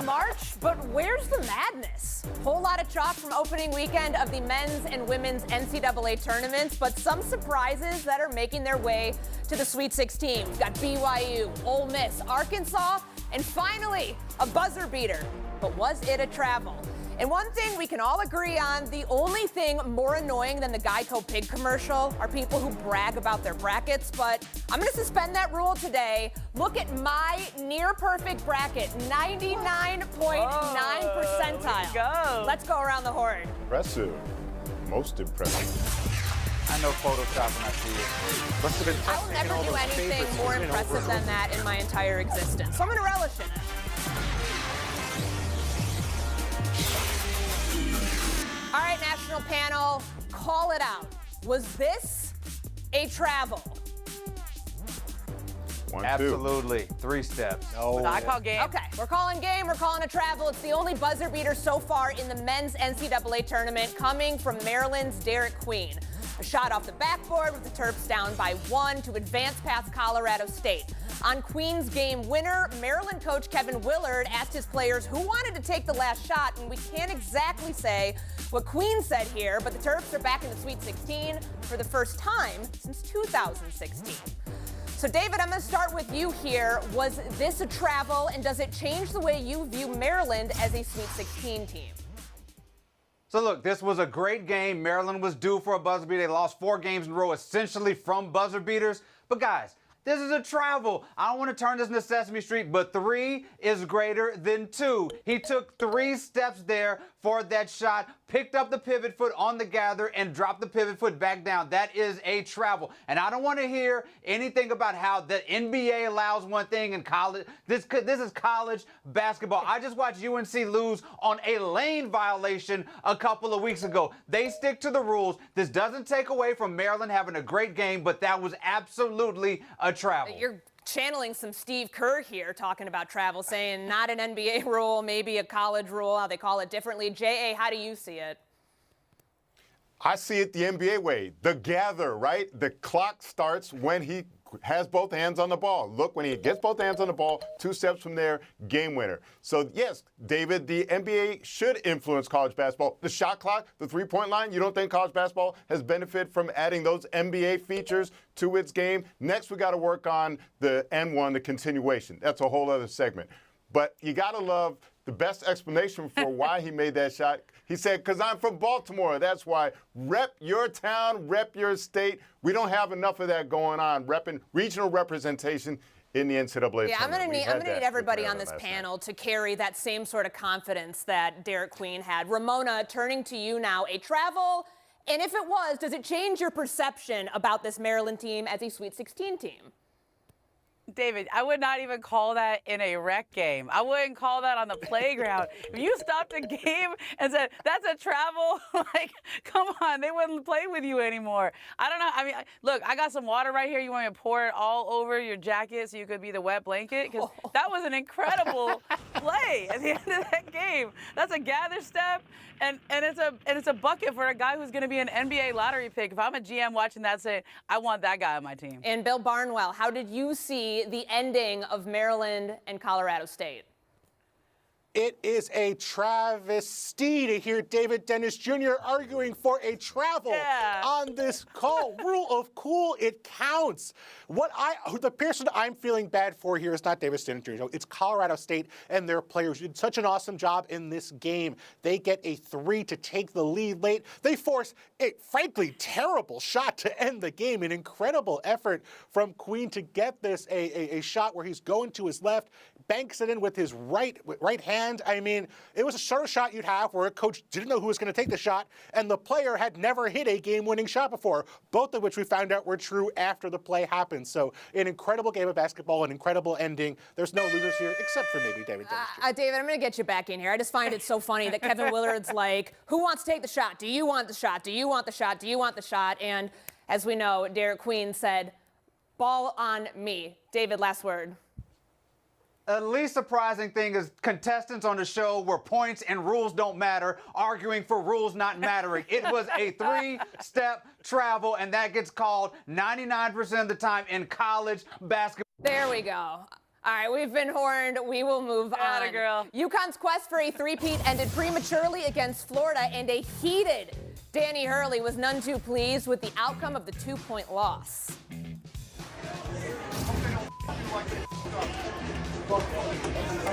March, but where's the madness? Whole lot of chalk from opening weekend of the men's and women's NCAA tournaments, but some surprises that are making their way to the Sweet 16. We've got BYU, Ole Miss, Arkansas, and finally, a buzzer beater. But was it a travel? And one thing we can all agree on, the only thing more annoying than the Geico pig commercial are people who brag about their brackets, but I'm going to suspend that rule today. Look at my near-perfect bracket, 99.9 percentile. Go. Let's go around the horn. Impressive. Most impressive. I know Photoshop when I see it. Must have been I will never do anything more impressive than that in my entire existence, so I'm going to relish in it. All right, national panel, call it out. Was this a travel? Absolutely. 3 steps. No. I call game. Okay, we're calling game, we're calling a travel. It's the only buzzer beater so far in the men's NCAA tournament, coming from Maryland's Derek Queen. A shot off the backboard with the Terps down by 1 to advance past Colorado State. On Queen's game winner, Maryland coach Kevin Willard asked his players who wanted to take the last shot, and we can't exactly say what Queen said here, but the Terps are back in the Sweet 16 for the first time since 2016. So, David, I'm going to start with you here. Was this a travel, and does it change the way you view Maryland as a Sweet 16 team? So look, this was a great game. Maryland was due for a buzzer beater. They lost 4 games in a row essentially from buzzer beaters. But guys, this is a travel. I don't want to turn this into Sesame Street, but 3 is greater than 2. He took 3 steps there for that shot, picked up the pivot foot on the gather, and dropped the pivot foot back down. That is a travel. And I don't want to hear anything about how the NBA allows one thing in college. This is college basketball. I just watched UNC lose on a lane violation a couple of weeks ago. They stick to the rules. This doesn't take away from Maryland having a great game, but that was absolutely a travel. You're channeling some Steve Kerr here, talking about travel, saying not an NBA rule, maybe a college rule, how they call it differently. J.A., how do you see it? I see it the NBA way. The gather, right? The clock starts when he has both hands on the ball. Look, when he gets both hands on the ball, 2 steps from there, game winner. So, yes, David, the NBA should influence college basketball. The shot clock, the three-point line, you don't think college basketball has benefited from adding those NBA features to its game? Next, we got to work on the M1, the continuation. That's a whole other segment. But you got to love the best explanation for why he made that shot. He said, because I'm from Baltimore. That's why. Rep your town, rep your state. We don't have enough of that going on. Repping regional representation in the NCAA. Yeah, I'm going to need everybody on this panel to carry that same sort of confidence that Derek Queen had. Ramona, turning to you now, a travel, and if it was, does it change your perception about this Maryland team as a Sweet 16 team? David, I would not even call that in a rec game. I wouldn't call that on the playground. If you stopped a game and said, that's a travel, like, come on, they wouldn't play with you anymore. I don't know. I mean, look, I got some water right here. You want me to pour it all over your jacket so you could be the wet blanket? Because that was an incredible play at the end of that game. That's a gather step, and it's a bucket for a guy who's going to be an NBA lottery pick. If I'm a GM watching that, saying, I want that guy on my team. And Bill Barnwell, how did you see the ending of Maryland and Colorado State? It is a travesty to hear David Dennis Jr. arguing for a travel on this call. Rule of cool, it counts. The person I'm feeling bad for here is not David Dennis Jr. It's Colorado State and their players who did such an awesome job in this game. They get a 3 to take the lead late. They force a, frankly, terrible shot to end the game. An incredible effort from Queen to get this a shot where he's going to his left, banks it in with his right hand. I mean, it was a sort of shot you'd have where a coach didn't know who was going to take the shot, and the player had never hit a game-winning shot before, both of which we found out were true after the play happened. So an incredible game of basketball, an incredible ending. There's no losers here, except for maybe David Dennis. David, I'm going to get you back in here. I just find it so funny that Kevin Willard's like, who wants to take the shot? Do you want the shot? Do you want the shot? Do you want the shot? And as we know, Derek Queen said, ball on me. David, last word. The least surprising thing is contestants on the show where points and rules don't matter, arguing for rules not mattering. It was a 3-step travel, and that gets called 99% of the time in college basketball. There we go. All right, we've been horned. We will move on. Girl. UConn's quest for a three-peat ended prematurely against Florida, and a heated Danny Hurley was none too pleased with the outcome of the 2-point loss. I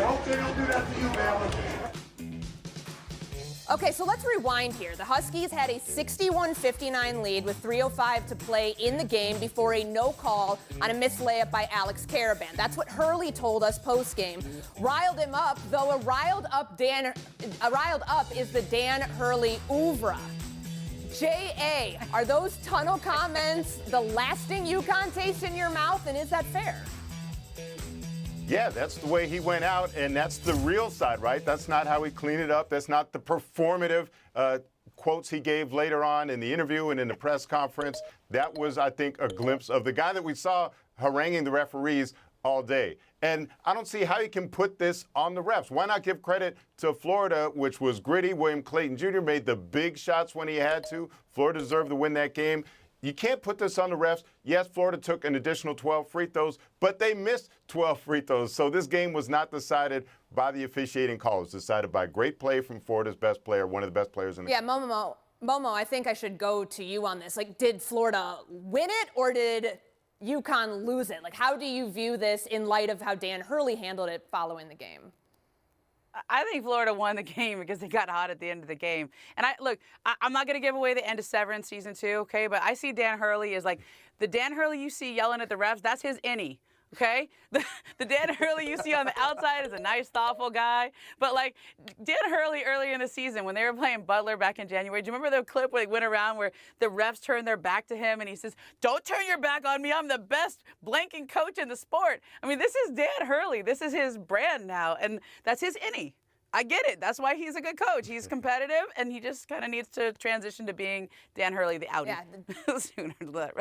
hope they don't do that to you, man. Okay, so let's rewind here. The Huskies had a 61-59 lead with 3:05 to play in the game before a no call on a missed layup by Alex Caravan. That's what Hurley told us post-game. Riled him up, though a riled up is the Dan Hurley oeuvre. J.A., are those tunnel comments the lasting UConn taste in your mouth, and is that fair? Yeah, that's the way he went out, and that's the real side, right? That's not how he cleaned it up. That's not the performative quotes he gave later on in the interview and in the press conference. That was, I think, a glimpse of the guy that we saw haranguing the referees all day. And I don't see how you can put this on the refs. Why not give credit to Florida, which was gritty? William Clayton Jr. made the big shots when he had to. Florida deserved to win that game. You can't put this on the refs. Yes, Florida took an additional 12 free throws, but they missed 12 free throws. So this game was not decided by the officiating call. It was decided by great play from Florida's best player, one of the best players in the country. Yeah, Momo, I think I should go to you on this. Like, did Florida win it or did UConn lose it? Like, how do you view this in light of how Dan Hurley handled it following the game? I think Florida won the game because they got hot at the end of the game. And I'm not going to give away the end of Severance season 2, okay? But I see Dan Hurley as like the Dan Hurley you see yelling at the refs. That's his innie. Okay? The Dan Hurley you see on the outside is a nice, thoughtful guy. But, like, Dan Hurley earlier in the season when they were playing Butler back in January, do you remember the clip where it went around where the refs turned their back to him and he says, "Don't turn your back on me. I'm the best blanking coach in the sport." I mean, this is Dan Hurley. This is his brand now, and that's his innie. I get it. That's why he's a good coach. He's competitive, and he just kind of needs to transition to being Dan Hurley, the outie, sooner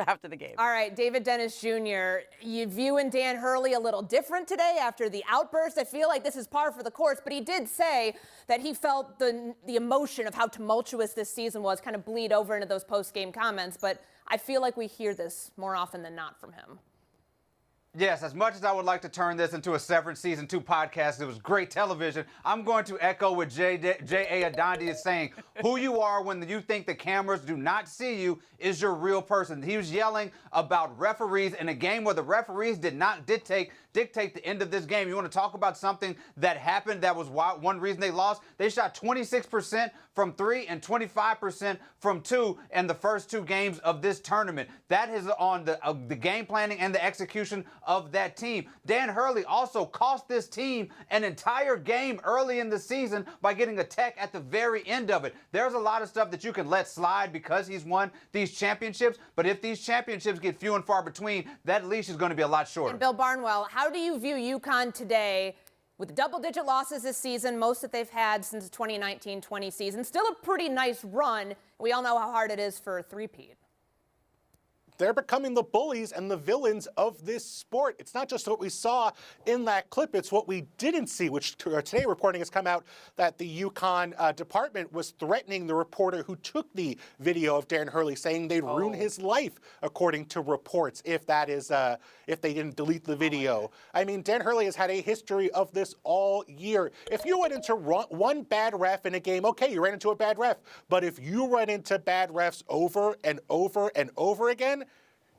after the game. All right, David Dennis Jr., you viewing Dan Hurley a little different today after the outburst? I feel like this is par for the course, but he did say that he felt the emotion of how tumultuous this season was kind of bleed over into those post-game comments, but I feel like we hear this more often than not from him. Yes, as much as I would like to turn this into a Severance Season 2 podcast, it was great television, I'm going to echo what J.A. Adandi is saying. Who you are when you think the cameras do not see you is your real person. He was yelling about referees in a game where the referees did not dictate the end of this game. You want to talk about something that happened that was one reason they lost? They shot 26% from 3 and 25% from 2 in the first 2 games of this tournament. That is on the game planning and the execution of that team. Dan Hurley also cost this team an entire game early in the season by getting a tech at the very end of it. There's a lot of stuff that you can let slide because he's won these championships, but if these championships get few and far between, that leash is going to be a lot shorter. And Bill Barnwell, how do you view UConn today with double-digit losses this season, most that they've had since the 2019-20 season? Still a pretty nice run. We all know how hard it is for a three-peat. They're becoming the bullies and the villains of this sport. It's not just what we saw in that clip, it's what we didn't see, which today reporting has come out that the UConn department was threatening the reporter who took the video of Dan Hurley, saying they'd ruin his life, according to reports, if they didn't delete the video. I mean, Dan Hurley has had a history of this all year. If you went into one bad ref in a game, okay, you ran into a bad ref. But if you run into bad refs over and over and over again,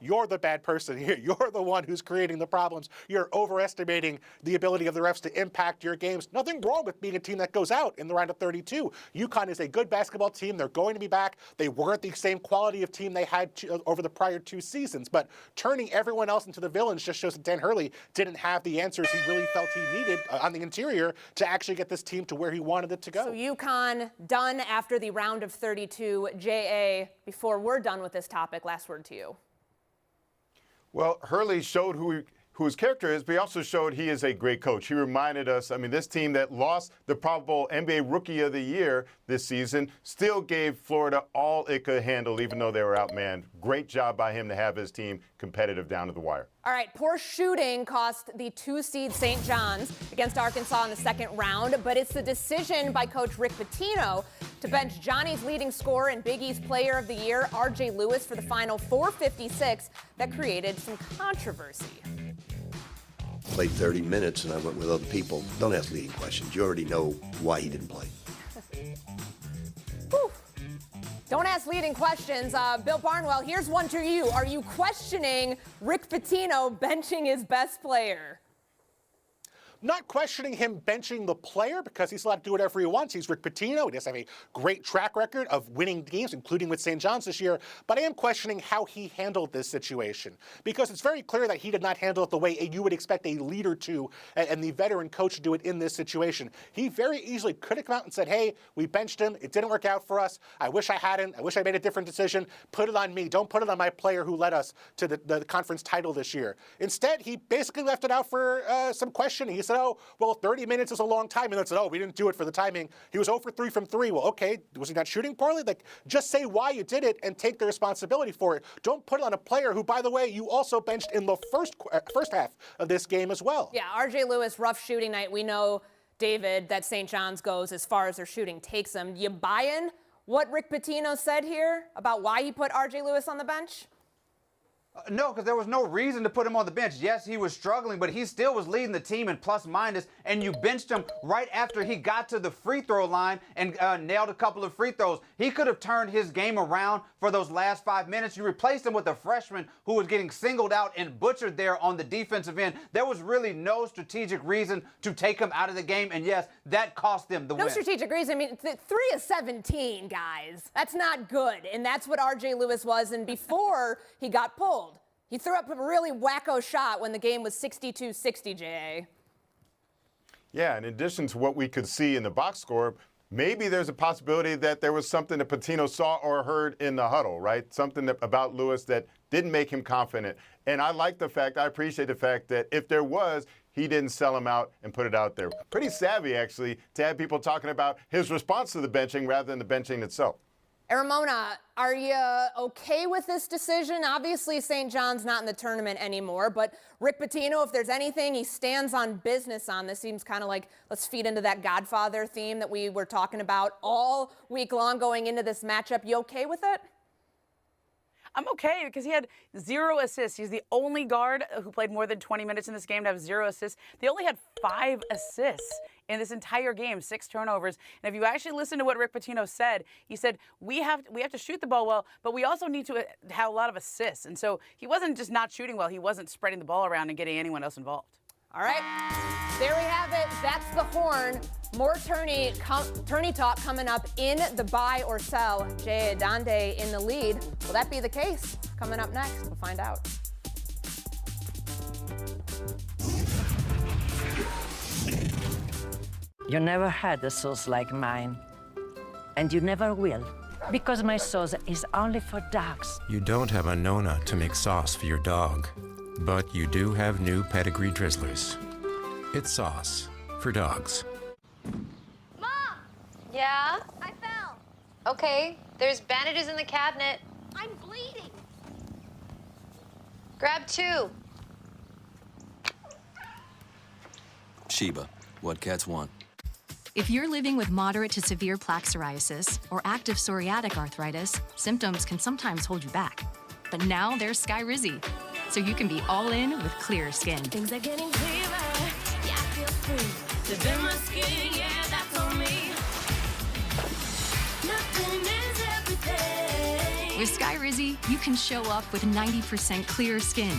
you're the bad person here. You're the one who's creating the problems. You're overestimating the ability of the refs to impact your games. Nothing wrong with being a team that goes out in the round of 32. UConn is a good basketball team. They're going to be back. They weren't the same quality of team they had over the prior 2 seasons. But turning everyone else into the villains just shows that Dan Hurley didn't have the answers he really felt he needed on the interior to actually get this team to where he wanted it to go. So UConn done after the round of 32. J.A., before we're done with this topic, last word to you. Well, Hurley showed who his character is, but he also showed he is a great coach. He reminded us, I mean, this team that lost the probable NBA Rookie of the Year this season still gave Florida all it could handle, even though they were outmanned. Great job by him to have his team competitive down to the wire. All right, poor shooting cost the 2-seed St. John's against Arkansas in the second round, but it's the decision by Coach Rick Pitino to bench Johnny's leading scorer and Big East Player of the Year, R.J. Lewis, for the final 456 that created some controversy. played 30 minutes and I went with other people. Don't ask leading questions. You already know why he didn't play. Whew. Don't ask leading questions. Bill Barnwell, here's one to you. Are you questioning Rick Pitino benching his best player? Not questioning him benching the player because he's allowed to do whatever he wants. He's Rick Pitino. He does have a great track record of winning games, including with St. John's this year. But I am questioning how he handled this situation because it's very clear that he did not handle it the way you would expect a leader to and the veteran coach to do it in this situation. He very easily could have come out and said, hey, we benched him. It didn't work out for us. I wish I hadn't. I wish I made a different decision. Put it on me. Don't put it on my player who led us to the conference title this year. Instead, he basically left it out for some questioning. He said, oh, well, 30 minutes is a long time. And then said, oh, we didn't do it for the timing. He was 0 for 3 from 3. Well, okay, was he not shooting poorly? Like, just say why you did it and take the responsibility for it. Don't put it on a player who, by the way, you also benched in the first half of this game as well. Yeah, R.J. Lewis, rough shooting night. We know, David, that St. John's goes as far as their shooting takes them. You buying what Rick Pitino said here about why he put R.J. Lewis on the bench? No, because there was no reason to put him on the bench. Yes, he was struggling, but he still was leading the team in plus minus, and you benched him right after he got to the free throw line and nailed a couple of free throws. He could have turned his game around for those last 5 minutes. You replaced him with a freshman who was getting singled out and butchered there on the defensive end. There was really no strategic reason to take him out of the game, and yes, that cost them the win. No strategic reason. I mean, 3 of 17, guys. That's not good, and that's what R.J. Lewis was, and before he got pulled. He threw up a really wacko shot when the game was 62-60, J.A. Yeah, in addition to what we could see in the box score, maybe there's a possibility that there was something that Pitino saw or heard in the huddle, right? Something about Lewis that didn't make him confident. And I appreciate the fact that if there was, he didn't sell him out and put it out there. Pretty savvy, actually, to have people talking about his response to the benching rather than the benching itself. Ramona, are you okay with this decision? Obviously, St. John's not in the tournament anymore, but Rick Pitino, if there's anything, he stands on business on this. Seems kind of like, let's feed into that Godfather theme that we were talking about all week long going into this matchup. You okay with it? I'm okay because he had 0 assists. He's the only guard who played more than 20 minutes in this game to have 0 assists. They only had 5 assists in this entire game, 6 turnovers. And if you actually listen to what Rick Pitino said, he said, we have to shoot the ball well, but we also need to have a lot of assists. And so he wasn't just not shooting well, he wasn't spreading the ball around and getting anyone else involved. All right, there we have it. That's the horn. More tourney talk coming up in the buy or sell. Jay Adande in the lead. Will that be the case? Coming up next, we'll find out. You never had a sauce like mine, and you never will, because my sauce is only for dogs. You don't have a Nona to make sauce for your dog, but you do have new Pedigree Drizzlers. It's sauce for dogs. Mom! Yeah? I fell. Okay, there's bandages in the cabinet. I'm bleeding. Grab 2. Sheba, what cats want. If you're living with moderate to severe plaque psoriasis or active psoriatic arthritis, symptoms can sometimes hold you back. But now there's Skyrizi, so you can be all in with clearer skin. Things are getting clearer, yeah, I feel free. Live in my skin, yeah, that's on me. Nothing is everything. With Skyrizi, you can show up with 90% clearer skin.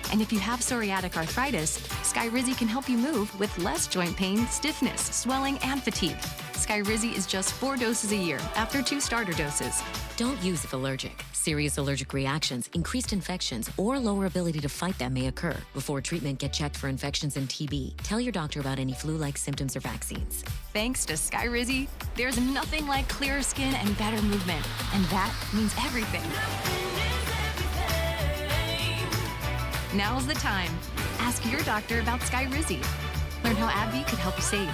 And if you have psoriatic arthritis, Skyrizi can help you move with less joint pain, stiffness, swelling, and fatigue. Skyrizi is just 4 doses a year after 2 starter doses. Don't use if allergic. Serious allergic reactions, increased infections, or lower ability to fight them may occur. Before treatment, get checked for infections and TB. Tell your doctor about any flu-like symptoms or vaccines. Thanks to Skyrizi, there's nothing like clearer skin and better movement. And that means everything. Now's the time. Ask your doctor about Skyrizi. Learn how AbbVie could help you save.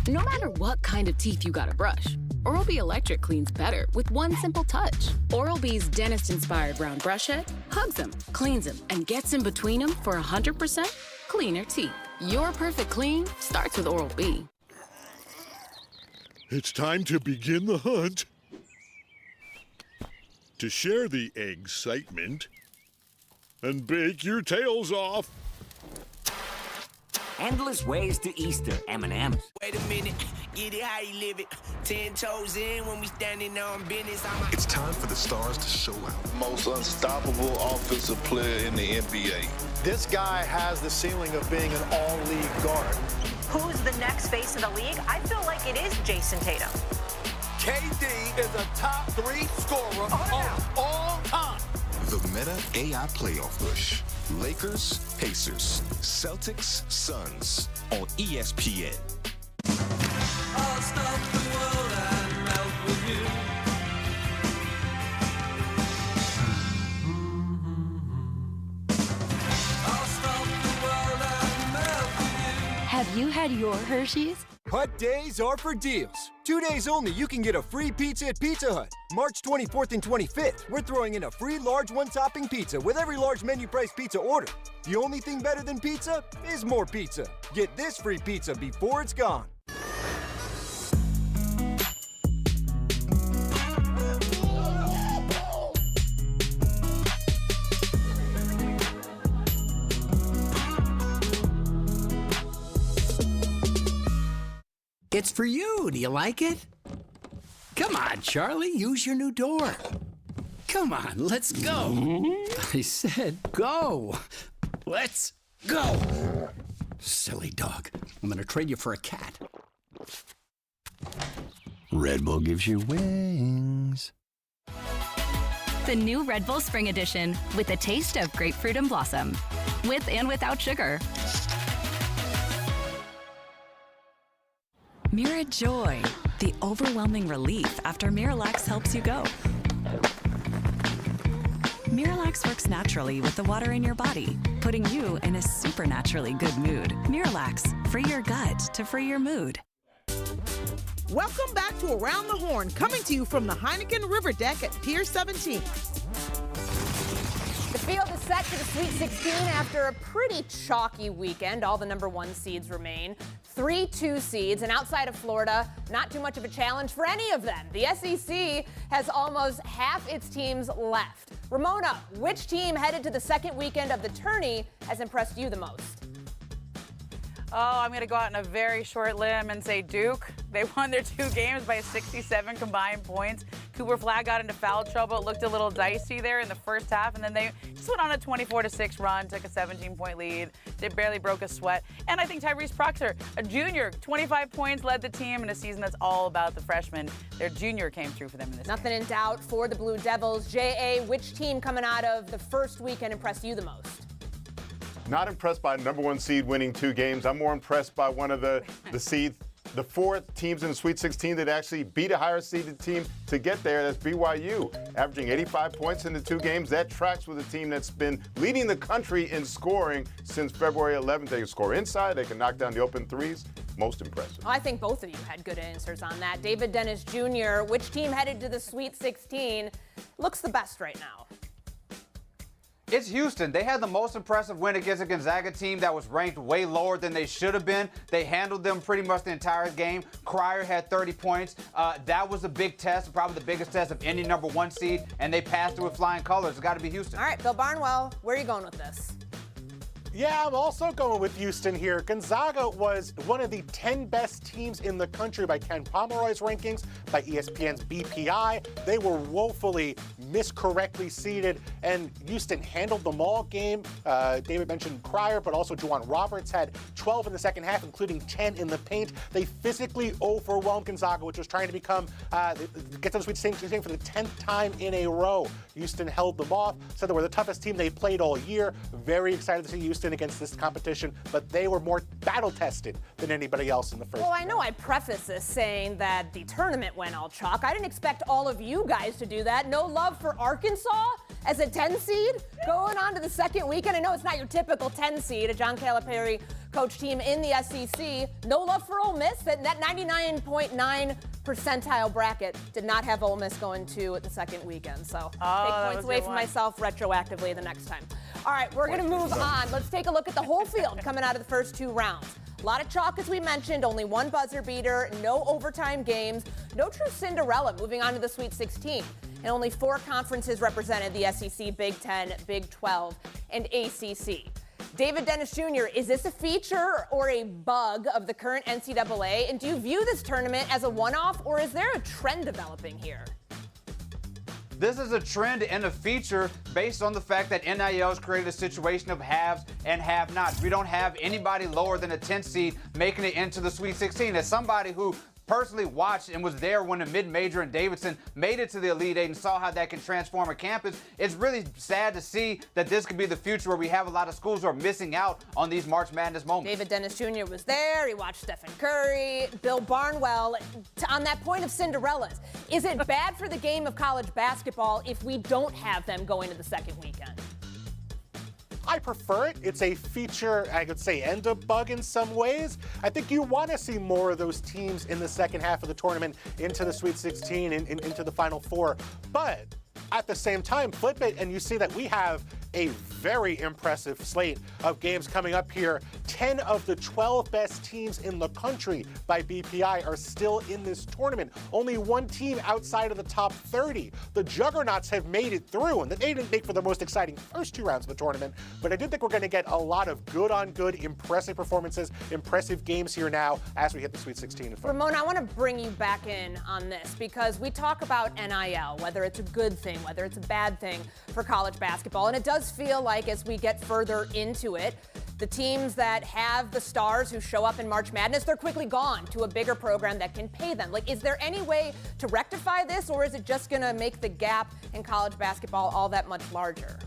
No matter what kind of teeth you gotta brush, Oral-B Electric cleans better with one simple touch. Oral-B's dentist-inspired round brush head hugs them, cleans them, and gets in between them for 100% cleaner teeth. Your perfect clean starts with Oral-B. It's time to begin the hunt. To share the excitement and bake your tails off. Endless ways to Easter M&Ms. Wait a minute, get it how you live it. 10 toes in when we standing on business. It's time for the stars to show out. Most unstoppable offensive player in the NBA. This guy has the ceiling of being an all-league guard. Who's the next face of the league? I feel like it is Jason Tatum. KD is a top 3 scorer of all time. The Meta AI playoff push. Lakers, Pacers, Celtics, Suns on ESPN. I'll stop the world and melt with you. I'll stop the world and melt with you. Have you had your Hershey's? Hut days are for deals. 2 days only, you can get a free pizza at Pizza Hut. March 24th and 25th, we're throwing in a free large one-topping pizza with every large menu price pizza order. The only thing better than pizza is more pizza. Get this free pizza before it's gone. It's for you. Do you like it? Come on, Charlie, use your new door. Come on, let's go. I said go. Let's go. Silly dog. I'm gonna trade you for a cat. Red Bull gives you wings. The new Red Bull Spring Edition with a taste of grapefruit and blossom. With and without sugar. Mira Joy, the overwhelming relief after Miralax helps you go. Miralax works naturally with the water in your body, putting you in a supernaturally good mood. Miralax, free your gut to free your mood. Welcome back to Around the Horn, coming to you from the Heineken River Deck at Pier 17. The field is set for the Sweet 16 after a pretty chalky weekend. All the number 1 seeds remain. 3 2 seeds, and outside of Florida, not too much of a challenge for any of them. The SEC has almost half its teams left. Ramona, which team headed to the second weekend of the tourney has impressed you the most? Oh, I'm going to go out on a very short limb and say Duke. They won their 2 games by 67 combined points. Cooper Flag got into foul trouble. It looked a little dicey there in the first half, and then they just went on a 24-6 run, took a 17-point lead. They barely broke a sweat. And I think Tyrese Proctor, a junior, 25 points, led the team in a season that's all about the freshmen. Their junior came through for them in this Nothing in doubt for the Blue Devils. J.A., which team coming out of the first weekend impressed you the most? Not impressed by number 1 seed winning 2 games. I'm more impressed by one of the seeds, the 4 teams in the Sweet 16 that actually beat a higher seeded team to get there. That's BYU, averaging 85 points in the 2 games. That tracks with a team that's been leading the country in scoring since February 11th. They can score inside. They can knock down the open threes. Most impressive. I think both of you had good answers on that. David Dennis Jr., which team headed to the Sweet 16 looks the best right now? It's Houston. They had the most impressive win against a Gonzaga team that was ranked way lower than they should have been. They handled them pretty much the entire game. Cryer had 30 points. That was a big test, probably the biggest test of any number 1 seed, and they passed it with flying colors. It's got to be Houston. All right, Bill Barnwell, where are you going with this? Yeah, I'm also going with Houston here. Gonzaga was one of the 10 best teams in the country by Ken Pomeroy's rankings, by ESPN's BPI. They were woefully miscorrectly seeded, and Houston handled them all game. David mentioned Cryer, but also Juwan Roberts had 12 in the second half, including 10 in the paint. They physically overwhelmed Gonzaga, which was trying to become, get to the Sweet 16 for the 10th time in a row. Houston held them off, said they were the toughest team they played all year. Very excited to see Houston against this competition, but they were more battle-tested than anybody else in the first Well, I know I preface this saying that the tournament went all chalk. I didn't expect all of you guys to do that. No love for Arkansas as a 10 seed going on to the second weekend. I know it's not your typical 10 seed, a John Calipari coach team in the SEC. No love for Ole Miss. That 99.9 percentile bracket did not have Ole Miss going to the second weekend. So take points away from myself retroactively the next time. All right, we're going to move on. Let's take a look at the whole field coming out of the first 2 rounds. A lot of chalk, as we mentioned, only 1 buzzer beater, no overtime games, no true Cinderella moving on to the Sweet 16. And only 4 conferences represented, the SEC, Big Ten, Big 12, and ACC. David Dennis Jr., is this a feature or a bug of the current NCAA? And do you view this tournament as a one-off, or is there a trend developing here? This is a trend and a feature based on the fact that NIL has created a situation of haves and have-nots. We don't have anybody lower than a 10th seed making it into the Sweet 16. As somebody who personally watched and was there when the mid-major and Davidson made it to the Elite Eight and saw how that can transform a campus, it's really sad to see that this could be the future where we have a lot of schools who are missing out on these March Madness moments. David Dennis Jr. was there. He watched Stephen Curry, Bill Barnwell. On that point of Cinderellas, is it bad for the game of college basketball if we don't have them going to the second weekend? I prefer it. It's a feature, I could say, and a bug in some ways. I think you want to see more of those teams in the second half of the tournament into the Sweet 16 and into the Final Four. But at the same time, flip it and you see that we have a very impressive slate of games coming up here. 10 of the 12 best teams in the country by BPI are still in this tournament. Only one team outside of the top 30. The Juggernauts have made it through, and they didn't make for the most exciting first two rounds of the tournament, but I do think we're going to get a lot of good-on-good, impressive performances, impressive games here now as we hit the Sweet 16. Ramona, I want to bring you back in on this because we talk about NIL, whether it's a good thing, whether it's a bad thing for college basketball, and it does feel like as we get further into it, the teams that have the stars who show up in March Madness, they're quickly gone to a bigger program that can pay them. Like, is there any way to rectify this, or is it just going to make the gap in college basketball all that much larger?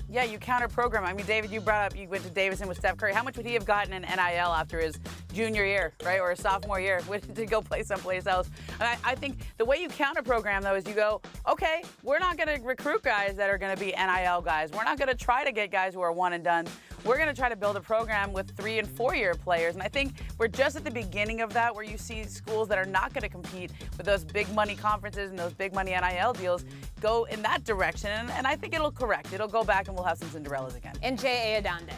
Yeah, you counter program. I mean, David, you brought up you went to Davidson with Steph Curry. How much would he have gotten in NIL after his junior year, right, or his sophomore year to go play someplace else? And I think the way you counter program, though, is you go, okay, we're not going to recruit guys that are going to be NIL guys. We're not going to try to get guys who are one and done. We're going to try to build a program with 3- and 4-year players. And I think we're just at the beginning of that, where you see schools that are not going to compete with those big money conferences and those big money NIL deals go in that direction. And I think it'll correct. It'll go back and we'll have some Cinderellas again. And J.A. Adande.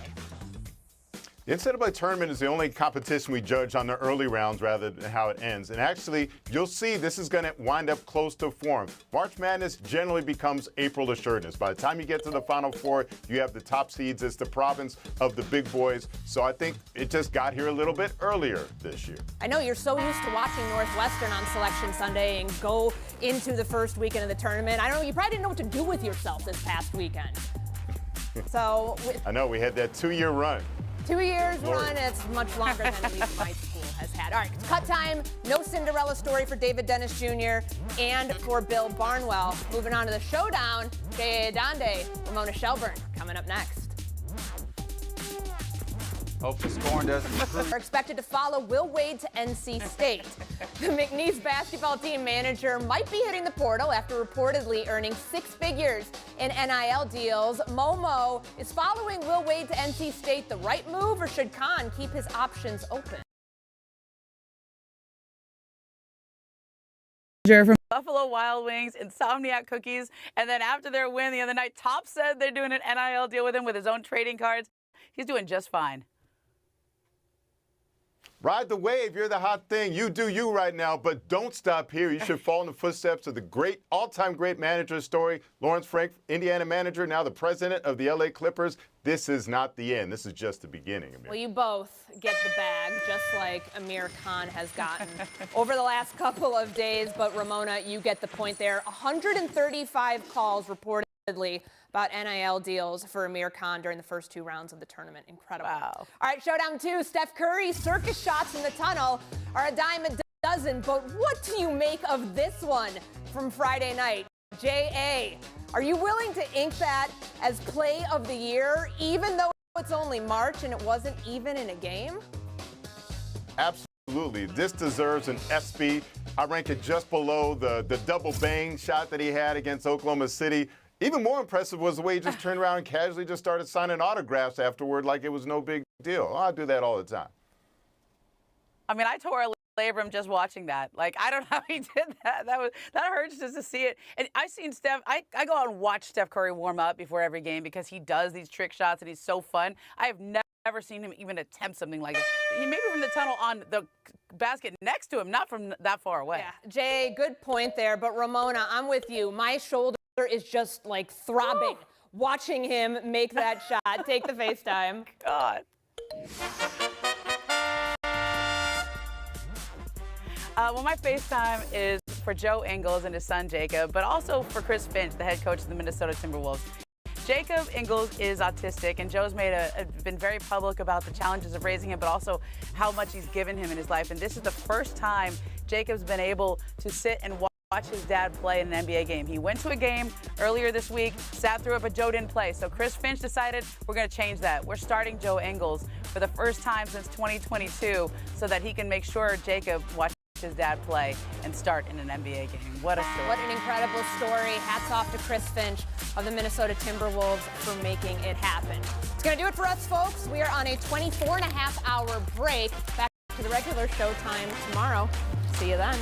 The NCAA tournament is the only competition we judge on the early rounds rather than how it ends. And actually, you'll see this is going to wind up close to form. March Madness generally becomes April assuredness. By the time you get to the Final Four, you have the top seeds. It's the province of the big boys. So I think it just got here a little bit earlier this year. I know you're so used to watching Northwestern on Selection Sunday and go into the first weekend of the tournament. I don't know, you probably didn't know what to do with yourself this past weekend. So I know, we had that 2-year run. 2 years run, it's much longer than at least my school has had. All right, it's cut time. No Cinderella story for David Dennis Jr. and for Bill Barnwell. Moving on to the showdown, J.A. Adande, Ramona Shelburne, coming up next. Hope the scoring doesn't improve. Are expected to follow Will Wade to NC State. The McNeese basketball team manager might be hitting the portal after reportedly earning 6 figures in NIL deals. Momo, is following Will Wade to NC State the right move, or should Khan keep his options open? From Buffalo Wild Wings, Insomniac Cookies, and then after their win the other night, Top said they're doing an NIL deal with him with his own trading cards. He's doing just fine. Ride the wave. You're the hot thing. You do you right now, but don't stop here. You should follow in the footsteps of the great, all-time great manager story, Lawrence Frank, Indiana manager, now the president of the LA Clippers. This is not the end. This is just the beginning, Amir. Well, you both get the bag, just like Amir Khan has gotten over the last couple of days. But Ramona, you get the point there. 135 calls reportedly about NIL deals for Amir Khan during the first 2 rounds of the tournament. Incredible. Wow. All right, showdown 2. Steph Curry's circus shots in the tunnel are a dime a dozen, but what do you make of this one from Friday night? J.A., are you willing to ink that as play of the year, even though it's only March and it wasn't even in a game? Absolutely. This deserves an ESPY. I rank it just below the double bang shot that he had against Oklahoma City. Even more impressive was the way he just turned around and casually just started signing autographs afterward like it was no big deal. Oh, I do that all the time. I mean, I tore a labrum just watching that. Like, I don't know how he did that. That hurts just to see it. And I've seen Steph. I go out and watch Steph Curry warm up before every game because he does these trick shots and he's so fun. I have never seen him even attempt something like that. He maybe from the tunnel on the basket next to him, not from that far away. Yeah, Jay, good point there. But Ramona, I'm with you. My shoulder is just like throbbing watching him make that shot. Take the FaceTime. God. Well, my FaceTime is for Joe Ingles and his son Jacob, but also for Chris Finch, the head coach of the Minnesota Timberwolves. Jacob Ingles is autistic, and Joe's been very public about the challenges of raising him, but also how much he's given him in his life. And this is the first time Jacob's been able to sit and watch his dad play in an NBA game. He went to a game earlier this week, sat through it, but Joe didn't play. So Chris Finch decided we're going to change that. We're starting Joe Ingles for the first time since 2022 so that he can make sure Jacob watches his dad play and start in an NBA game. What a story. What an incredible story. Hats off to Chris Finch of the Minnesota Timberwolves for making it happen. It's going to do it for us, folks. We are on a 24-and-a-half-hour break. Back to the regular show time tomorrow. See you then.